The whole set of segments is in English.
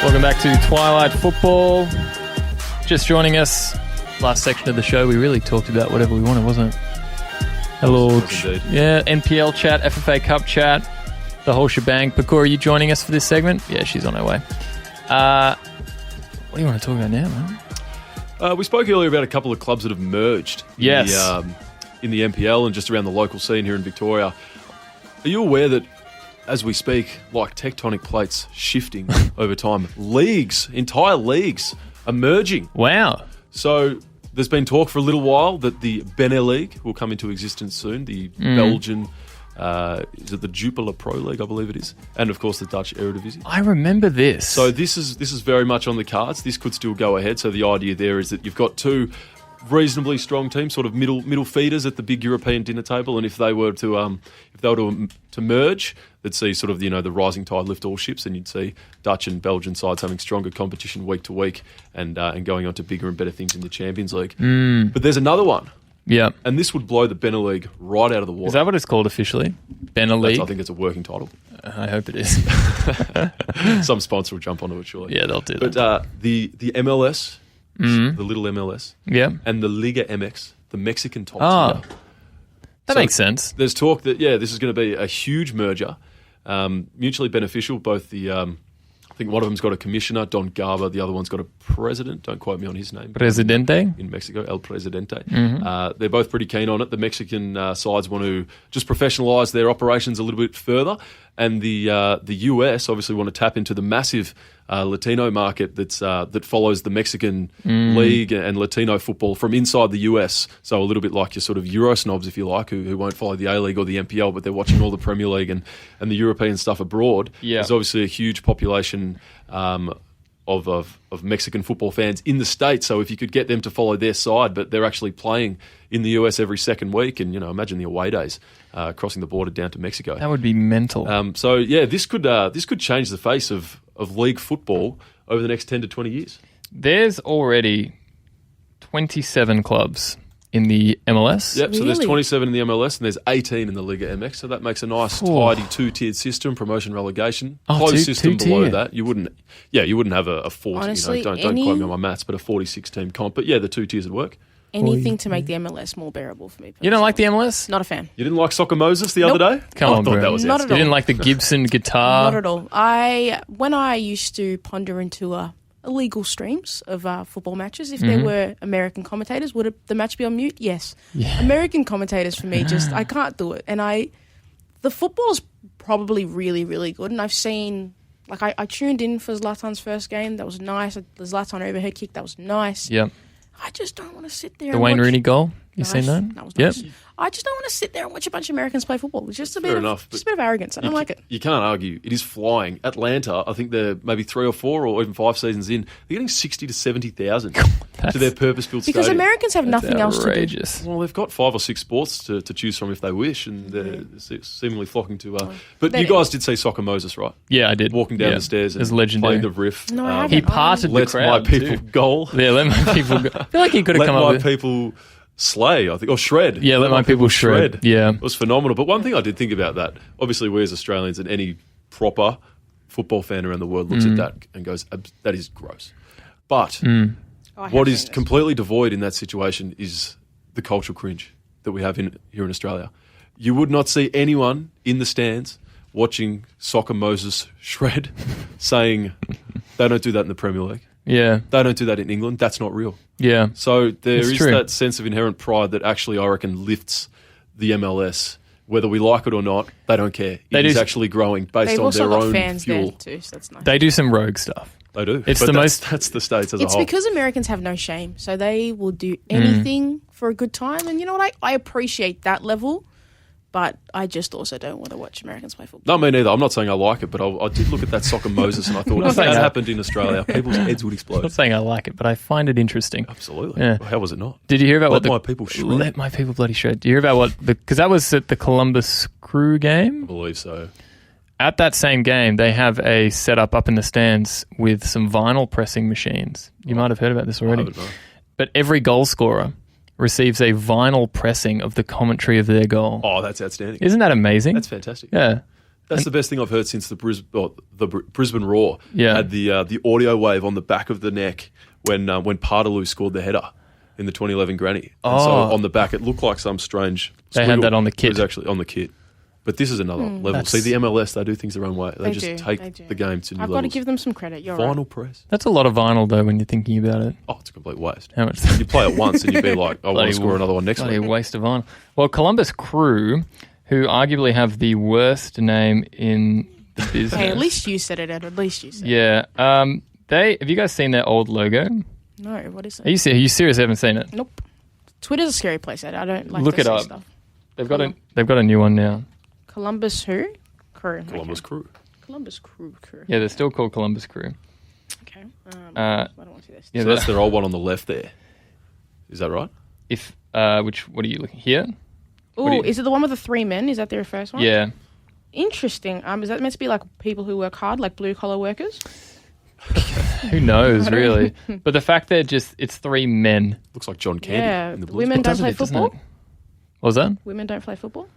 Welcome back to Twilight Football. Just joining us, last section of the show, we really talked about whatever we wanted, wasn't it? Hello. Yeah, NPL chat, FFA Cup chat, the whole shebang. Pakura, are you joining us for this segment? Yeah, she's on her way. What do you want to talk about now, man? We spoke earlier about a couple of clubs that have merged Yes. in the NPL and just around the local scene here in Victoria. Are you aware that, as we speak, like tectonic plates shifting over time, entire leagues are merging? Wow. So there's been talk for a little while that the Bene League will come into existence soon, the Belgian, is it the Jupiler Pro League, I believe it is, and of course the Dutch Eredivisie. I remember this. So this is very much on the cards. This could still go ahead. So the idea there is that you've got two reasonably strong teams, sort of middle feeders at the big European dinner table, and if they were to merge, they'd see sort of the rising tide lift all ships, and you'd see Dutch and Belgian sides having stronger competition week to week, and going on to bigger and better things in the Champions League. But there's another one. Yeah. And this would blow the Bene League right out of the water. Is that what it's called officially? Bene League? I think it's a working title. I hope it is. Some sponsor will jump onto it, surely. Yeah, they'll do that. But the MLS, the little MLS, and the Liga MX, the Mexican top tier. That makes sense. There's talk that, this is going to be a huge merger, mutually beneficial. Both I think one of them's got a commissioner, Don Garber. The other one's got a president. Don't quote me on his name. Presidente? In Mexico, El Presidente. They're both pretty keen on it. The Mexican sides want to just professionalise their operations a little bit further. And the US obviously want to tap into the massive Latino market that follows the Mexican league and Latino football from inside the US. So a little bit like your sort of Euro snobs, if you like, who won't follow the A-League or the NPL, but they're watching all the Premier League and the European stuff abroad. Yeah. There's obviously a huge population of Mexican football fans in the States. So if you could get them to follow their side, but they're actually playing in the US every second week, and imagine the away days crossing the border down to Mexico. That would be mental. This could change the face of league football over the next 10 to 20 years. There's already 27 clubs in the MLS. Yep, so there's 27 in the MLS and there's 18 in the Liga MX. So that makes a nice, tidy two-tiered system, promotion, relegation. Closed system below that. You wouldn't have a 40, honestly, don't quote me on my maths, but a 46-team comp. But yeah, the two tiers would work. Anything to make the MLS more bearable for me personally. You don't like the MLS? Not a fan. You didn't like Soccer Moses the other day? Come on, bro. That was Not at all. You didn't like the Gibson guitar? Not at all. When I used to ponder into illegal streams of football matches, if there were American commentators, would the match be on mute? Yes. Yeah. American commentators for me, I can't do it. And the football's probably really, really good. And I've seen, I tuned in for Zlatan's first game. That was nice. The Zlatan overhead kick, that was nice. Yeah. I just don't want to sit there The Wayne Rooney goal? You seen that? That was nice. Yep. I just don't want to sit there and watch a bunch of Americans play football. It's just a bit of arrogance. I don't like it. You can't argue. It is flying. Atlanta, I think they're maybe 3 or 4 or even 5 seasons in, they're getting 60 to 70,000 to their purpose-built stadium. Because Americans have nothing else to do. Well, they've got 5 or 6 sports to choose from if they wish, and they're seemingly flocking to... But you guys did see Soccer Moses, right? Yeah, I did. Walking down the stairs and playing the riff. No, I haven't. He parted the crowd, Let my people goal. Yeah, let my people go. I feel like he could have come up with... Let my people... slay, I think, or shred. Yeah, let my people shred. Yeah. It was phenomenal. But one thing I did think about that, obviously we as Australians and any proper football fan around the world looks at that and goes, that is gross. But what is completely devoid in that situation is the cultural cringe that we have here in Australia. You would not see anyone in the stands watching Soccer Moses shred saying they don't do that in the Premier League. Yeah. They don't do that in England. That's not real. Yeah. So there is that sense of inherent pride that actually, I reckon, lifts the MLS. Whether we like it or not, they don't care. It is actually growing based on their own fans fuel. There too, so that's nice. They do some rogue stuff. They do. That's the States as a whole. It's because Americans have no shame, so they will do anything for a good time. And you know what? I appreciate that level. But I just also don't want to watch Americans play football. No, me neither. I'm not saying I like it, but I did look at that Soccer Moses and I thought if that happened in Australia, people's heads would explode. I'm not saying I like it, but I find it interesting. Absolutely. Yeah. Well, how was it not? Did you hear about Let my people shred. Let my people bloody shred. Did you hear about because that was at the Columbus Crew game? I believe so. At that same game, they have a setup up in the stands with some vinyl pressing machines. You might have heard about this already. I haven't, no. But every goal scorer receives a vinyl pressing of the commentary of their goal. Oh, that's outstanding. Isn't that amazing? That's fantastic. Yeah. That's the best thing I've heard since the Brisbane Roar Yeah. had the audio wave on the back of the neck when Partaloo scored the header in the 2011 Granny. And so on the back, it looked like some strange They had squiggle. that on the kit. It was actually on the kit. But this is another level. See, the MLS, they do things their own way. They just take the game to new I've levels. got to give them some credit. You're Vinyl right. press. That's a lot of vinyl, though, when you're thinking about it. Oh, it's a complete waste. How much? You play it once and you'd be like, I want Bloody to score another one next Bloody week. waste of vinyl. Well, Columbus Crew, who arguably have the worst name in the business. Hey, at least you said it, Ed. At least you said it. Yeah. Have you guys seen their old logo? No, what is it? Are you serious? I haven't seen it. Nope. Twitter's a scary place, Ed. I don't like Look to it see up. stuff. They've got a new one now. Columbus who? Crew. Columbus Okay. Crew. Columbus Crew. Yeah, they're still called Columbus Crew. Okay. I don't want to see this. Yeah, So that's their old one on the left there. Is that right? What are you looking here? Oh, is it the one with the 3 men? Is that their first one? Yeah. Interesting. Is that meant to be like people who work hard, like blue collar workers? Who knows, really? But the fact that it's 3 men. Looks like John Candy Yeah. in the Blues. Women don't Doesn't play it, doesn't football? it? What was that? Women don't play football?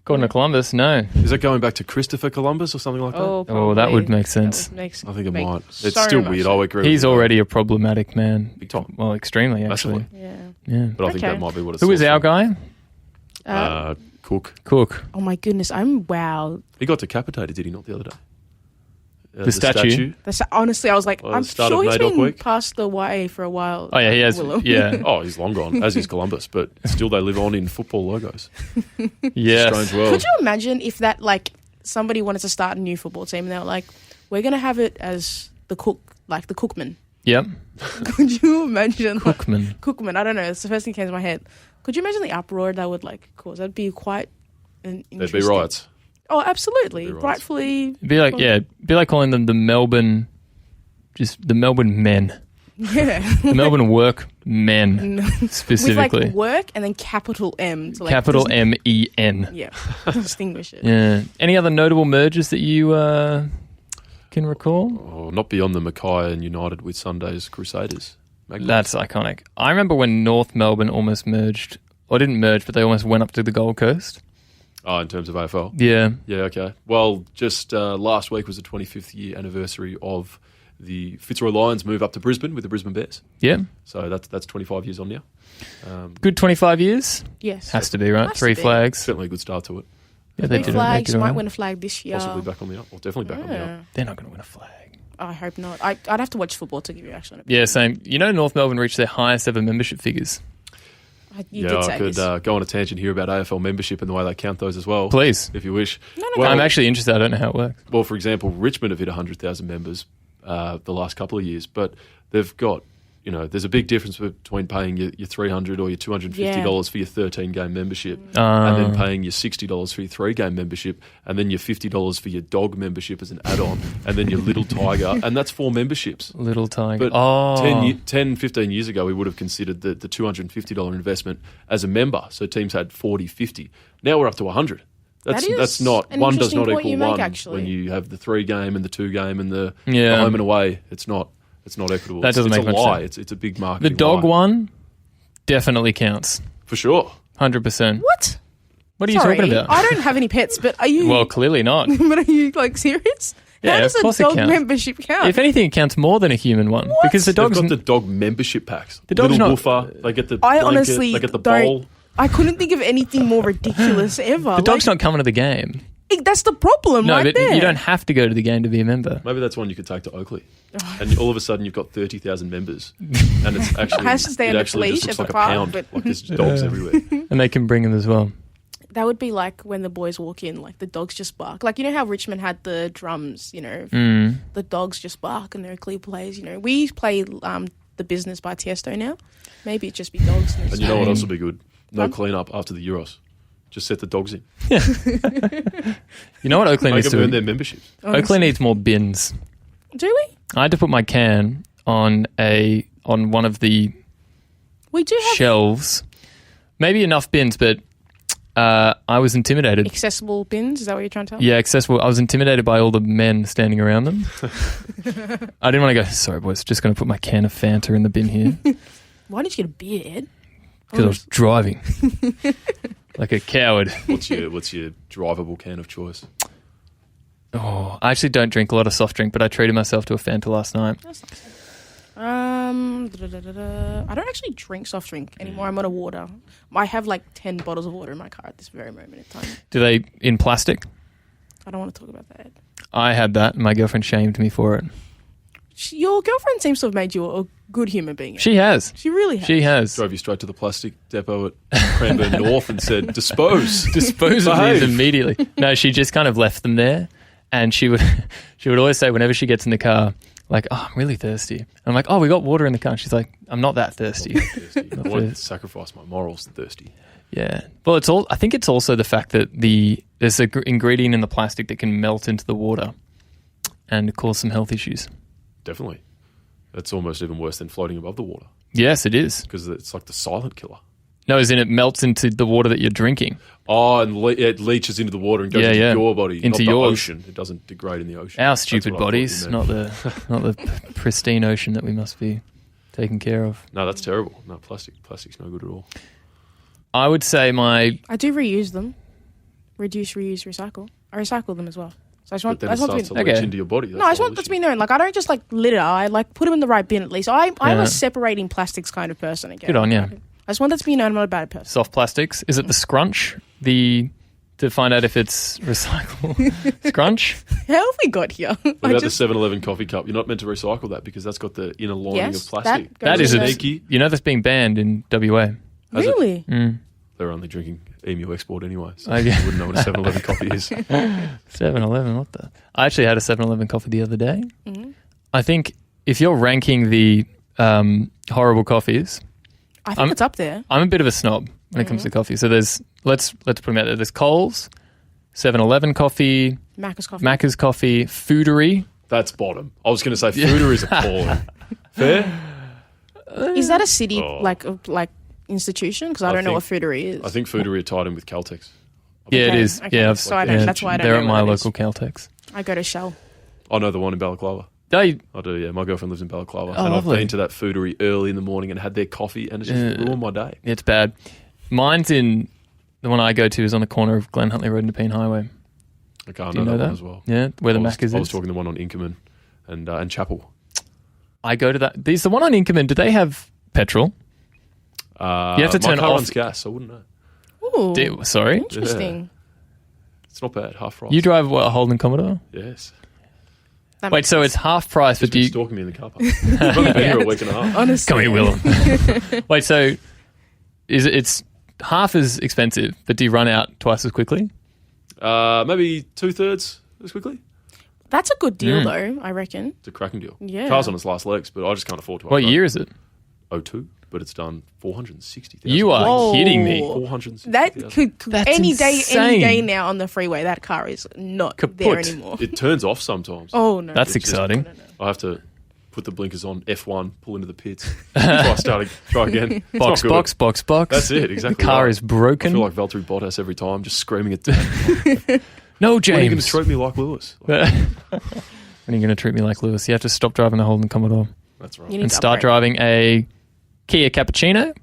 According to Columbus, no. Is that going back to Christopher Columbus or something like that? Oh, that would make sense. I think it might. It's so still much weird. sense. I agree. He's with you. already a problematic man. Big time. Well, extremely, actually. Massively. Yeah. Yeah. But I think Okay. that might be what it's. Who was our guy? Cook. Cook. Oh my goodness, wow. He got decapitated, did he not, the other day? The statue? Honestly, I was like, Well, I'm the start sure of he's NAIDOC been week. passed away for a while. Oh, yeah, he has. Willem. Yeah. Oh, he's long gone, as is Columbus, but still they live on in football logos. Yes. Strange world. Could you imagine if that, like, somebody wanted to start a new football team and they were like, we're going to have it as the Cookman. Yep. Could you imagine? Cookman. Cookman, I don't know. It's the first thing that came to my head. Could you imagine the uproar that would, like, cause? That'd be quite an interesting... There'd be riots. Oh, absolutely. There'd be riots. Rightfully... It'd be like calling them the Melbourne men. Yeah. The Melbourne work men, With, specifically. like, work and then capital M. To, like, Capital MEN. Yeah. Distinguish it. Yeah. Any other notable mergers that you can recall? Oh, not beyond the Mackay and United with Sunday's Crusaders. That's iconic. I remember when North Melbourne almost merged, or didn't merge, but they almost went up to the Gold Coast. Oh, in terms of AFL? Yeah. Yeah, okay. Well, just last week was the 25th year anniversary of the Fitzroy Lions move up to Brisbane with the Brisbane Bears. Yeah. So that's 25 years on now. Good 25 years? Yes. Has to be, right? Has 3 to be. flags. Certainly a good start to it. Yeah, they 3 did flags. it. Might win a flag this year. Possibly back on the up. Well, definitely back on the up. They're not going to win a flag. I hope not. I'd have to watch football to give you actually. Yeah, same. You know, North Melbourne reached their highest ever membership figures. You did say I could this. go on a tangent here about AFL membership and the way they count those as well. Please. If you wish. No. Well, I'm actually interested. I don't know how it works. Well, for example, Richmond have hit 100,000 members the last couple of years, but they've got, there's a big difference between paying your $300 or your $250 for your 13-game membership and then paying your $60 for your 3-game membership and then your $50 for your dog membership as an add-on and then your Little Tiger, and that's 4 memberships. Little Tiger. But 10, 15 years ago, we would have considered the $250 investment as a member, so teams had 40, 50. Now we're up to 100. That's not an one does interesting not point equal you make, one actually. when you have the 3-game and the 2-game and the Yeah. home and away. It's not equitable. That doesn't it's make a much lie. sense. It's a big The marketing dog lie. one definitely counts. For sure. 100%. What? What are you Sorry, talking about? I don't have any pets, but are you? Well, clearly not. but are you like serious? Yeah, How does of course a it dog counts. membership count? If anything, it counts more than a human one. What? Because the They've dog's... got the dog membership packs. The dog's Little not- woofer. They get the I blanket, honestly they get the don't. bowl. I couldn't think of anything more ridiculous ever. the dog's not coming to the game. That's the problem, No, right but there. you don't have to go to the game to be a member. Maybe that's one you could take to Oakley. And all of a sudden you've got 30,000 members. And it's actually, Has to stay on it its actually leash just looks at like the a park, pound. but- Like there's dogs everywhere. And they can bring them as well. That would be like when the boys walk in, like the dogs just bark. Like, you know how Richmond had the drums, Mm. the dogs just bark and they're clear plays, We play The Business by Tiesto now. Maybe it'd just be dogs. And you know what else would be good? No Fun. clean up after the Euros. Just set the dogs in. You know what Oakland Make needs them to earn do? their memberships. Oakland needs more bins. Do we? I had to put my can on one of the We do have shelves. Maybe enough bins, but I was intimidated. accessible bins. Is that what you're trying to tell me? Yeah, accessible. I was intimidated by all the men standing around them. I didn't want to go, sorry, boys, just going to put my can of Fanta in the bin here Why did you get a beard? because I was driving like a coward. What's your drivable can of choice? Oh, I actually don't drink a lot of soft drink, but I treated myself to a Fanta last night. That's nice. I don't actually drink soft drink anymore. I'm out of water. I have like 10 bottles of water in my car at this very moment in time. Do they in plastic? I don't want to talk about that. I had that, and my girlfriend shamed me for it. Your girlfriend seems to have made you a good human being. She has. She really has. She has. Drove you straight to the plastic depot at Cranbourne North and said, dispose. Dispose of these immediately. No, she just kind of left them there, and she would always say whenever she gets in the car, like, oh, I'm really thirsty. And I'm like, oh, we got water in the car. And she's like, I'm not that thirsty. I won't sacrifice my morals thirsty. Yeah. Well, I think it's also the fact that there's an ingredient in the plastic that can melt into the water and cause some health issues. Definitely. That's almost even worse than floating above the water. Yes, it is. Because it's like the silent killer. No, as in it melts into the water that you're drinking. Oh, and it leaches into the water and goes into your body, into not the yours. ocean. It doesn't degrade in the ocean. Our stupid bodies, not the pristine ocean that we must be taking care of. No, that's terrible. No, plastic's no good at all. I would say I do reuse them. Reduce, reuse, recycle. I recycle them as well. So I just want, but then it starts to leach into your body. I just want that to be known. Like, I don't just like litter. I like put them in the right bin at least. I'm a separating plastics kind of person again. Good on you. I just want that to be known. I'm not a bad person. Soft plastics. Is it the scrunch? To find out if it's recyclable. Scrunch? How have we got here? What about the 7-Eleven coffee cup? You're not meant to recycle that because that's got the inner lining of plastic. That is sneaky. You know that's being banned in WA. Really? They're only drinking Emu Export anyway, so you wouldn't know what a 7-Eleven coffee is. 7-Eleven, what the? I actually had a 7-Eleven coffee the other day. I think if you're ranking the horrible coffees, I think it's up there. I'm a bit of a snob when it comes to coffee. So let's put them out there. There's Coles, 7-Eleven coffee, Macca's coffee, Foodery. That's bottom. I was going to say Foodery is appalling. Fair? Is that a city like institution? Because I don't know what Foodery is. I think Foodery are tied in with Caltex. Yeah, it is. Okay. Yeah, so that's why I don't know. They're at my local Caltex. I go to Shell. I know the one in Balaclava. I do, yeah. My girlfriend lives in Balaclava. And lovely. I've been to that Foodery early in the morning and had their coffee, and it's just ruined my day. It's bad. Mine's in... The one I go to is on the corner of Glen Huntly Road and Nepean Highway. Okay, I know that one as well. Yeah, where the Macca's is. I was talking the one on Inkerman and Chapel. I go to that. The one on Inkerman, do they have petrol? You have to turn my car off. runs gas, I wouldn't know. Ooh, sorry? Interesting. Yeah. It's not bad, half price. You drive a Holden Commodore? Yes. Wait, so it's half price, but You've been stalking me in the car park. I've only been here a week and a half. Honestly. Come here, Willem. Wait, so it's half as expensive, but do you run out twice as quickly? Maybe 2/3 as quickly. That's a good deal, though, I reckon. It's a cracking deal. Yeah. Car's on its last legs, but I just can't afford to. What year is it? 02, but it's done 460,000. You are kidding me. 460,000. That could That's any insane. day now on the freeway. That car is not there anymore. It turns off sometimes. Oh no, that's exciting. No. I have to put the blinkers on, F1, pull into the pits, try again. Box. That's it, exactly. The car is broken. I feel like Valtteri Bottas every time, just screaming at them. No, James. When are you going to treat me like Lewis? When are you going to treat me like Lewis? You have to stop driving a Holden Commodore. That's right. And start driving a Kia Cappuccino.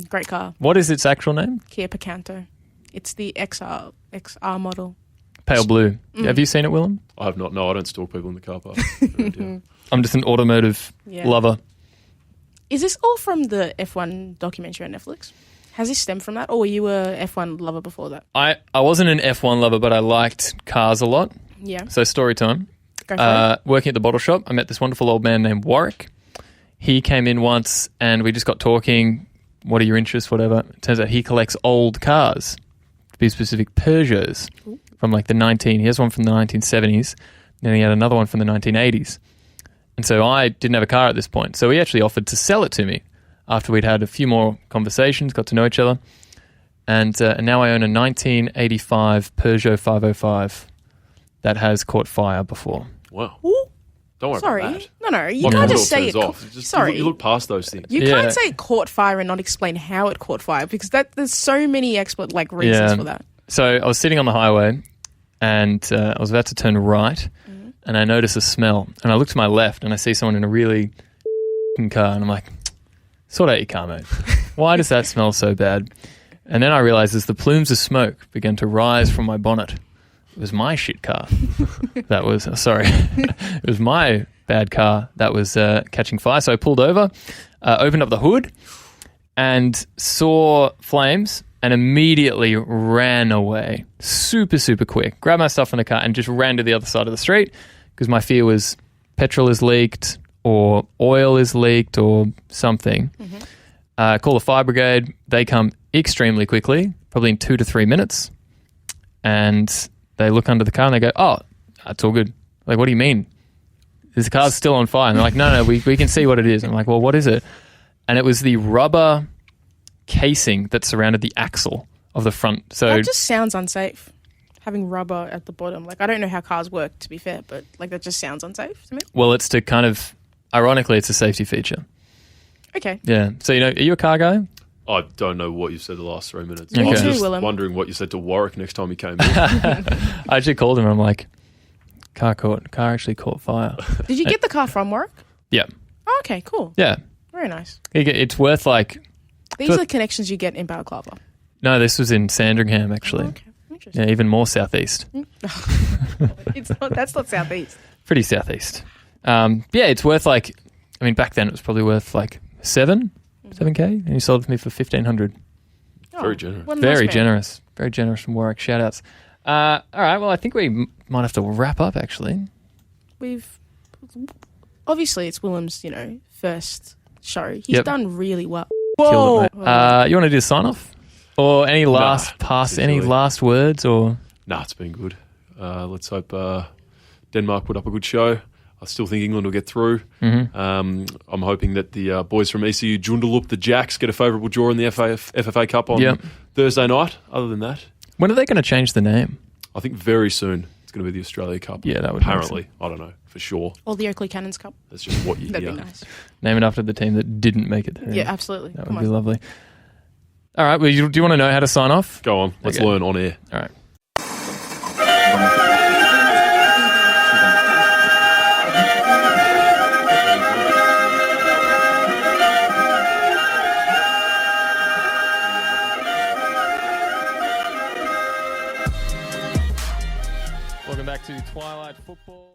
Great car. What is its actual name? Kia Picanto. It's the XR model. Pale blue. Have you seen it, Willem? I have not. No, I don't stalk people in the car park. I'm just an automotive lover. Is this all from the F1 documentary on Netflix? Has this stemmed from that, or were you a F1 lover before that? I wasn't an F1 lover, but I liked cars a lot. Yeah. So story time. Go for it. Working at the bottle shop, I met this wonderful old man named Warwick. He came in once and we just got talking. What are your interests, whatever. It turns out he collects old cars, to be specific, Peugeots from like he has one from the 1970s, then he had another one from the 1980s. And so I didn't have a car at this point. So he actually offered to sell it to me after we'd had a few more conversations, got to know each other. And now I own a 1985 Peugeot 505 that has caught fire before. Wow. Ooh. Don't worry Sorry. about that. No. You can't just say it. You look past those things. You can't say it caught fire and not explain how it caught fire because there's so many reasons for that. So I was sitting on the highway and I was about to turn right and I noticed a smell. And I look to my left and I see someone in a really car and I'm like, sort out your car, mate. Why does that smell so bad? And then I realized as the plumes of smoke began to rise from my bonnet, it was my shit car. That was, sorry, it was my bad car that was catching fire. So I pulled over, opened up the hood, and saw flames and immediately ran away. Super, super quick. Grabbed my stuff in the car and just ran to the other side of the street because my fear was petrol is leaked or oil is leaked or something. Call the fire brigade. They come extremely quickly, probably in 2 to 3 minutes. And they look under the car and they go, oh, that's all good. Like, what do you mean? This car's still on fire. And they're like, no, we can see what it is. And I'm like, well, what is it? And it was the rubber casing that surrounded the axle of the front. So that just sounds unsafe, having rubber at the bottom. Like, I don't know how cars work, to be fair, but like that just sounds unsafe to me. Well, it's to kind of, ironically, it's a safety feature. Okay. Yeah. So, are you a car guy? I don't know what you've said the last 3 minutes. Okay. I was Me too, just Willem. wondering what you said to Warwick next time he came in. I actually called him and I'm like, car actually caught fire. Did you get the car from work? Yeah. Oh, okay, cool. Yeah. Very nice. It's worth like... These are the connections you get in Balaclava. No, this was in Sandringham, actually. Oh, okay. Interesting. Yeah, even more southeast. That's not southeast. Pretty southeast. Yeah, it's worth like... I mean, back then it was probably worth like 7K, and you sold it to me for 1,500. Very generous. What a Very nice man. generous. Very generous from Warwick. Shout-outs. All right, well, I think we might have to wrap up, actually. Obviously, it's Willem's, first show. He's done really well. Killed it, mate. You want to do a sign-off? Or any last any usually. last words? Or Nah, it's been good. Let's hope Denmark put up a good show. I still think England will get through. I'm hoping that the boys from ECU Joondalup, the Jacks, get a favourable draw in the FFA Cup on Thursday night. Other than that, when are they going to change the name? I think very soon it's going to be the Australia Cup. Yeah, that would make apparently. I don't know for sure. Or the Oakley Cannons Cup. That's just what you That'd hear. be nice. Name it after the team that didn't make it through. Yeah, absolutely. That Come would be on. lovely. All right, well, do you want to know how to sign off? Go on, let's learn on air. All right. Welcome back to Twilight Football.